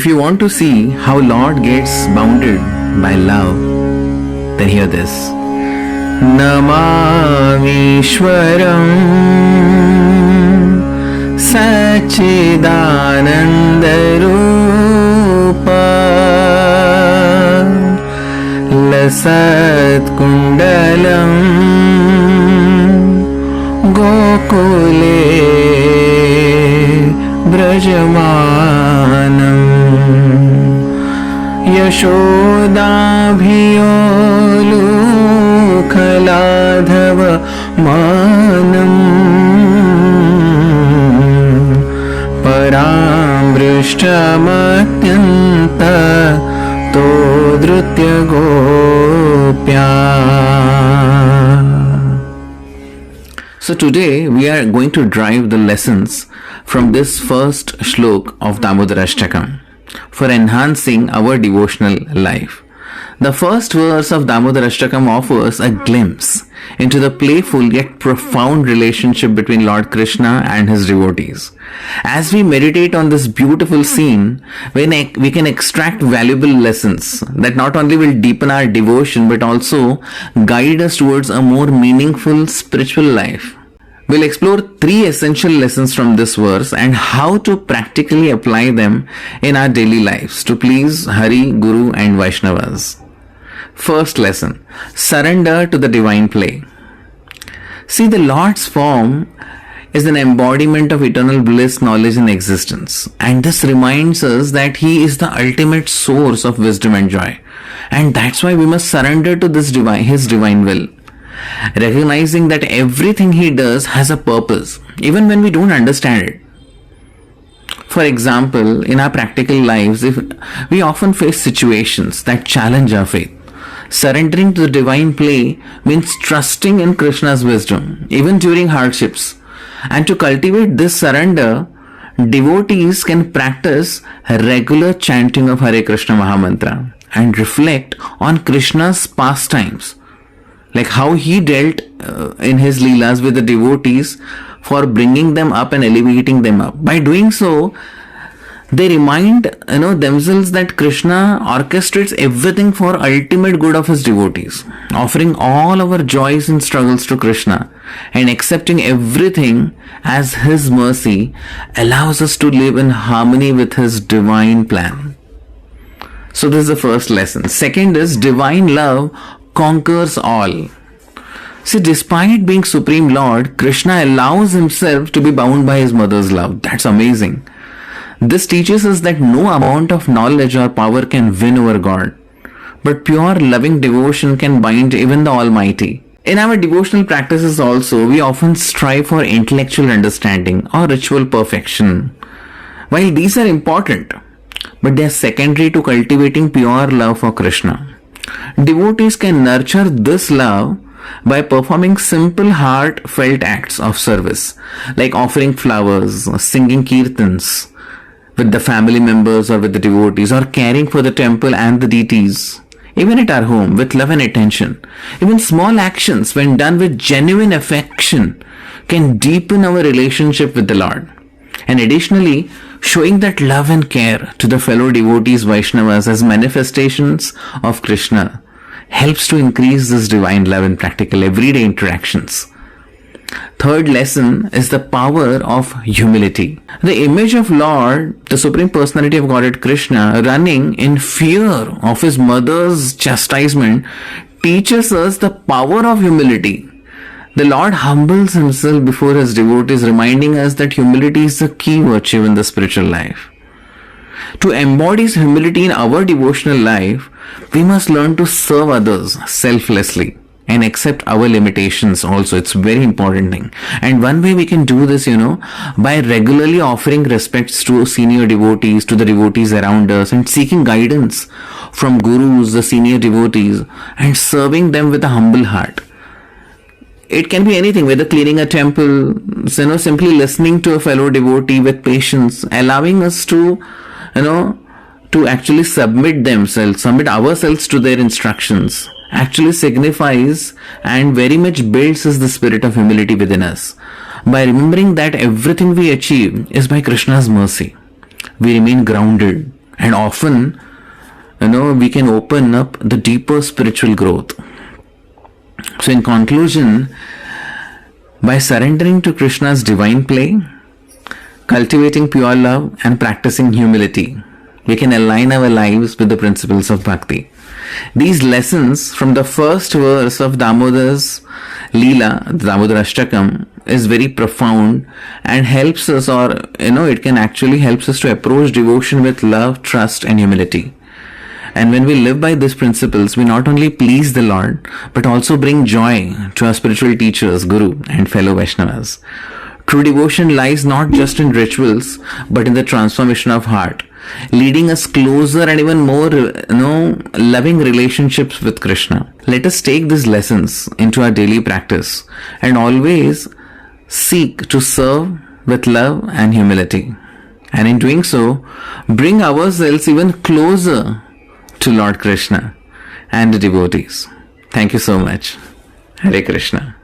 If you want to see how Lord gets bounded by love, then hear this. Namamishwaram Sac-cid-ananda Rupa Lasat kundalam Gokule Brajamanam Yashodabhiyolu Khaladhava Manam Parambrishchamatyanta Todrutya Gopya. So today we are going to derive the lessons from this first shlok of Damodar Ashtakam for enhancing our devotional life. The first verse of Damodar Ashtakam offers a glimpse into the playful yet profound relationship between Lord Krishna and his devotees. As we meditate on this beautiful scene, we can extract valuable lessons that not only will deepen our devotion but also guide us towards a more meaningful spiritual life. We'll explore 3 essential lessons from this verse and how to practically apply them in our daily lives to please Hari, Guru and Vaishnavas. First lesson, surrender to the divine play. See, the Lord's form is an embodiment of eternal bliss, knowledge and existence. And this reminds us that He is the ultimate source of wisdom and joy. And that's why we must surrender to His divine will. Recognizing that everything He does has a purpose, even when we don't understand it. For example, in our practical lives, we often face situations that challenge our faith. Surrendering to the divine play means trusting in Krishna's wisdom, even during hardships. And to cultivate this surrender, devotees can practice regular chanting of Hare Krishna Mahamantra and reflect on Krishna's pastimes, like how he dealt in his leelas with the devotees for bringing them up and elevating them up. By doing so, they remind themselves that Krishna orchestrates everything for ultimate good of his devotees, offering all our joys and struggles to Krishna and accepting everything as his mercy allows us to live in harmony with his divine plan. So this is the first lesson. Second is divine love conquers all. See, despite being Supreme Lord, Krishna allows himself to be bound by his mother's love. That's amazing. This teaches us that no amount of knowledge or power can win over God, but pure loving devotion can bind even the Almighty. In our devotional practices also, we often strive for intellectual understanding or ritual perfection. While these are important, but they are secondary to cultivating pure love for Krishna. Devotees can nurture this love by performing simple heartfelt acts of service, like offering flowers, singing kirtans with the family members or with the devotees, or caring for the temple and the deities, even at our home with love and attention. Even small actions, when done with genuine affection, can deepen our relationship with the Lord. And additionally, showing that love and care to the fellow devotees Vaishnavas as manifestations of Krishna helps to increase this divine love in practical everyday interactions. Third lesson is the power of humility. The image of Lord, the Supreme Personality of Godhead Krishna, running in fear of his mother's chastisement, teaches us the power of humility. The Lord humbles himself before his devotees, reminding us that humility is the key virtue in the spiritual life. To embody humility in our devotional life, we must learn to serve others selflessly and accept our limitations also. It's a very important thing. And one way we can do this, by regularly offering respects to senior devotees, to the devotees around us, and seeking guidance from gurus, the senior devotees, and serving them with a humble heart. It can be anything, whether cleaning a temple, simply listening to a fellow devotee with patience, allowing us to actually submit ourselves to their instructions, actually signifies and very much builds us the spirit of humility within us. By remembering that everything we achieve is by Krishna's mercy, we remain grounded And often, we can open up the deeper spiritual growth. So in conclusion, by surrendering to Krishna's divine play, cultivating pure love and practicing humility, we can align our lives with the principles of bhakti. These lessons from the first verse of Damodar's Leela, Damodar Ashtakam, is very profound and helps us, it can actually helps us to approach devotion with love, trust and humility. And when we live by these principles, we not only please the Lord, but also bring joy to our spiritual teachers, Guru and fellow Vaishnavas. True devotion lies not just in rituals, but in the transformation of heart, leading us closer and even more, loving relationships with Krishna. Let us take these lessons into our daily practice and always seek to serve with love and humility. And in doing so, bring ourselves even closer to Lord Krishna and the devotees. Thank you so much. Hare Krishna.